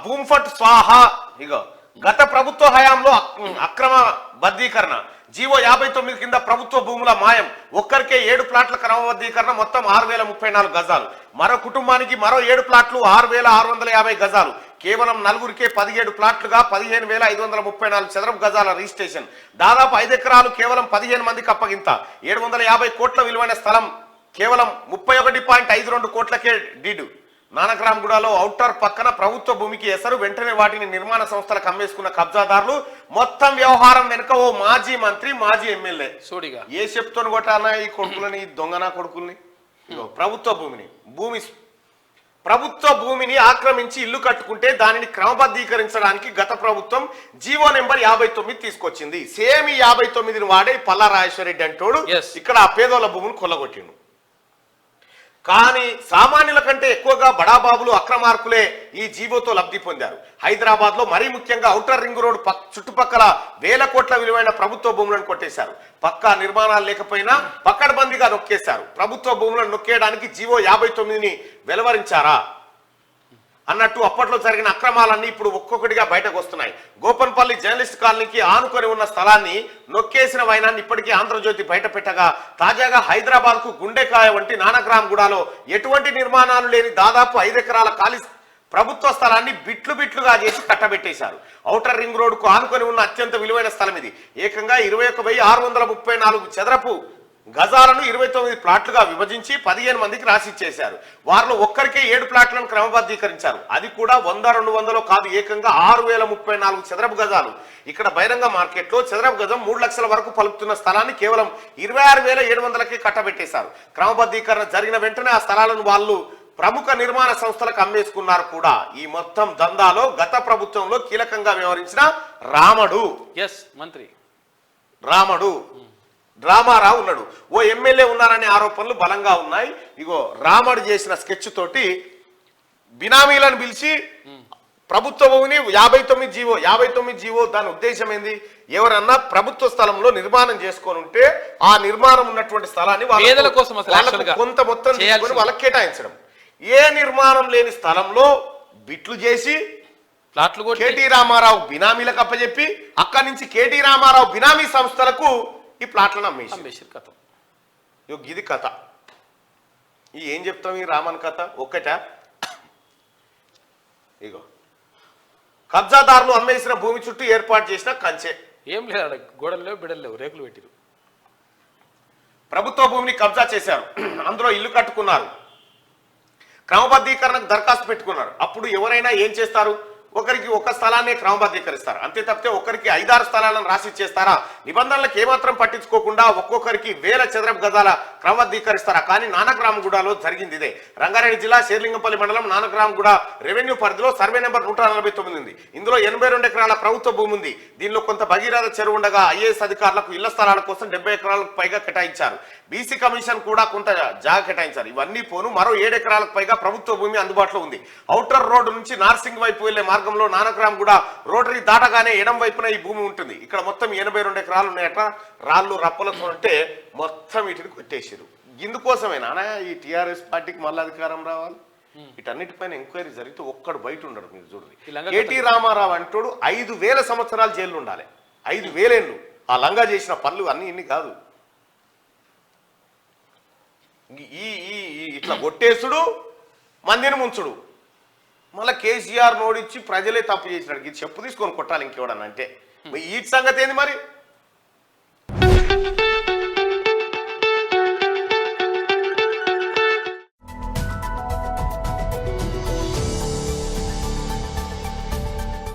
భూమిఫట్ స్వాహ. ఇగో గత ప్రభుత్వ హయాంలో అక్రమ బద్దీకరణ జీవో 59 కింద ప్రభుత్వ భూముల మాయం. ఒక్కరికే 7 ప్లాట్ల క్రమబద్ధీకరణ, మొత్తం 6034 గజాలు. మరో కుటుంబానికి మరో 7 ప్లాట్లు 6650 గజాలు. కేవలం నలుగురికే 17 ప్లాట్లుగా 15534 చదరపు గజాల రిజిస్ట్రేషన్. దాదాపు 5 ఎకరాలు కేవలం 15 మందికి అప్పగింత. 750 కోట్ల విలువైన స్థలం కేవలం 31.52 కోట్లకే డీడు. నానక్రామ్గూడలో ఔటర్ పక్కన ప్రభుత్వ భూమికి ఎసరు. వెంటనే వాటిని నిర్మాణ సంస్థలకు అమ్మేసుకున్న కబ్జాదారులు. మొత్తం వ్యవహారం వెనుక ఓ మాజీ మంత్రి, మాజీ ఎమ్మెల్యే. సోడిగా ఏ చెప్తోని కొట్టానా ఈ కొడుకులని, దొంగనా కొడుకుల్ని. ప్రభుత్వ భూమిని ఆక్రమించి ఇల్లు కట్టుకుంటే దానిని క్రమబద్ధీకరించడానికి గత ప్రభుత్వం జీవో నెంబర్ 59 తీసుకొచ్చింది. సేమ్ ఈ 59ని వాడే పల్లా రాజేశ్వరరెడ్డి అంటోడు ఇక్కడ ఆ పేదోళ్ళ భూములు కొల్లగొట్టిండు. కానీ సామాన్యుల కంటే ఎక్కువగా బడాబాబులు, అక్రమార్కులే ఈ జీవోతో లబ్ధి పొందారు. హైదరాబాద్ లో మరీ ముఖ్యంగా ఔటర్ రింగ్ రోడ్ చుట్టుపక్కల 1000 కోట్ల విలువైన ప్రభుత్వ భూములను కొట్టేశారు. పక్కా నిర్మాణాలు లేకపోయినా పక్కడబందీగా నొక్కేశారు. ప్రభుత్వ భూములను నొక్కేయడానికి జీవో 59ని వెలువరించారా అన్నట్టు అప్పట్లో జరిగిన అక్రమాలన్నీ ఇప్పుడు ఒక్కొక్కటిగా బయటకు వస్తున్నాయి. గోపన్పల్లి జర్నలిస్ట్ కాలనీకి ఆనుకొని ఉన్న స్థలాన్ని నొక్కేసిన వైనాన్ని ఇప్పటికీ ఆంధ్రజ్యోతి బయట పెట్టగా, తాజాగా హైదరాబాద్ కు గుండెకాయ వంటి నానక్రామ్గూడలో ఎటువంటి నిర్మాణాలు లేని దాదాపు 5 ఎకరాల ఖాళీ ప్రభుత్వ స్థలాన్ని బిట్లుగా చేసి కట్టబెట్టేశారు. ఔటర్ రింగ్ రోడ్ కు ఆనుకొని ఉన్న అత్యంత విలువైన స్థలం ఇది. ఏకంగా 21,634 చదరపు గజాలను 29 ప్లాట్లుగా విభజించి 15 మందికి రాసిచ్చేశారు. వారిలో ఒక్కరికే 7 ప్లాట్లను క్రమబద్ధీకరించారు. అది కూడా 100-200 కాదు, ఏకంగా 6034 చదరపు గజాలు. ఇక్కడ బహిరంగ మార్కెట్లో చదరపు గజం 3 లక్షల వరకు పలుకుతున్న స్థలాన్ని కేవలం 26,700కి కట్టబెట్టేశారు. క్రమబద్ధీకరణ జరిగిన వెంటనే ఆ స్థలాలను వాళ్ళు ప్రముఖ నిర్మాణ సంస్థలకు అమ్మేసుకున్నారు కూడా. ఈ మొత్తం దందాలో గత ప్రభుత్వంలో కీలకంగా వ్యవహరించిన రామడు డ్రామారావు ఉన్నాడు. ఓ ఎమ్మెల్యే ఉన్నారనే ఆరోపణలు బలంగా ఉన్నాయి. ఇగో రామడు చేసిన స్కెచ్ తోటి బినామీలను పిలిచి ప్రభుత్వ భూమిని 59 జీవో దాని ఉద్దేశం ఏంది? ఎవరన్నా ప్రభుత్వ స్థలంలో నిర్మాణం చేసుకొని ఉంటే ఆ నిర్మాణం ఉన్నటువంటి స్థలాన్ని కొంత మొత్తం తీసుకొని వాళ్ళకి కేటాయించడం. ఏ నిర్మాణం లేని స్థలంలో బిట్లు చేసి కేటీ రామారావు బినామీలకు అప్పచెప్పి అక్కడి నుంచి కేటీ రామారావు బినామీ సంస్థలకు ఈ ప్లాట్లను అమ్మేసి కథ. ఇది కథ. ఏం చెప్తాం ఈ రామన్ కథ? ఒక్కట ఇగో కబ్జాదారులు అమ్మేసిన భూమి చుట్టూ ఏర్పాటు చేసిన కంచె. ఏం లేదు, గోడలు లేవు, బిడలు లేవు, రేకులు పెట్టిరు. ప్రభుత్వ భూమిని కబ్జా చేశారు. అందులో ఇల్లు కట్టుకున్నారు. క్రమబద్ధీకరణకు దరఖాస్తు పెట్టుకున్నారు. అప్పుడు ఎవరైనా ఏం చేస్తారు? ఒకరికి ఒక స్థలాన్ని క్రమబద్ధీకరిస్తారు. అంతే తప్పితే ఒకరికి 5-6 స్థలాలను రాసి ఇచ్చేస్తారా? నిబంధనలకు ఏమాత్రం పట్టించుకోకుండా ఒక్కొక్కరికి 1000 చదరపు గజాల క్రమబద్ధీకరిస్తారా? కానీ నానక్రామ్గూడలో జరిగింది ఇదే. రంగారెడ్డి జిల్లా శేర్లింగంపల్లి మండలం నానక్రామ్గూడ రెవెన్యూ పరిధిలో సర్వే నెంబర్ 149 ఉంది. ఇందులో 82 ఎకరాల ప్రభుత్వ భూమి ఉంది. దీనిలో కొంత భగీరథ చెరువు ఉండగా ఐఏఎస్ అధికారులకు ఇళ్ల స్థలాల కోసం 70 ఎకరాలకు పైగా కేటాయించారు. బీసీ కమిషన్ కూడా కొంత జాగా కేటాయించారు. ఇవన్నీ పోను మరో 7 ఎకరాలకు పైగా ప్రభుత్వ భూమి అందుబాటులో ఉంది. ఔటర్ రోడ్డు నుంచి నార్సింగ్ వైపు వెళ్లే మార్గంలో నానక్రామ్గూడ రోటరీ దాటగానే ఎడం వైపున ఈ భూమి ఉంటుంది. ఇక్కడ మొత్తం 82 ఎకరాలు ఉన్నాయట. రాళ్ళు రప్పలతో ఉంటే మొత్తం వీటిని కొట్టేసారు. ఇందుకోసమేనా ఈ టీఆర్ఎస్ పార్టీకి మళ్ళీ అధికారం రావాలి? వీటన్నిటిపైన ఎంక్వైరీ జరిగితే ఒక్కడు బయట ఉండడు. మీరు చూడండి, కేటీ రామారావు అంటోడు 5000 సంవత్సరాలు జైలు ఉండాలి. 5000 ఏళ్ళు ఆ లంగా చేసిన పనులు అన్ని ఇన్ని కాదు. ఇట్లా కొట్టేసుడు, మందిని ముంచుడు, మళ్ళీ కేసీఆర్ నోడిచ్చి ప్రజలే తప్పు చేసినాడు. ఇది చెప్పు తీసుకొని కొట్టాలి ఇంకెవడన్నా అంటే. ఈ సంగతి ఏంది మరి?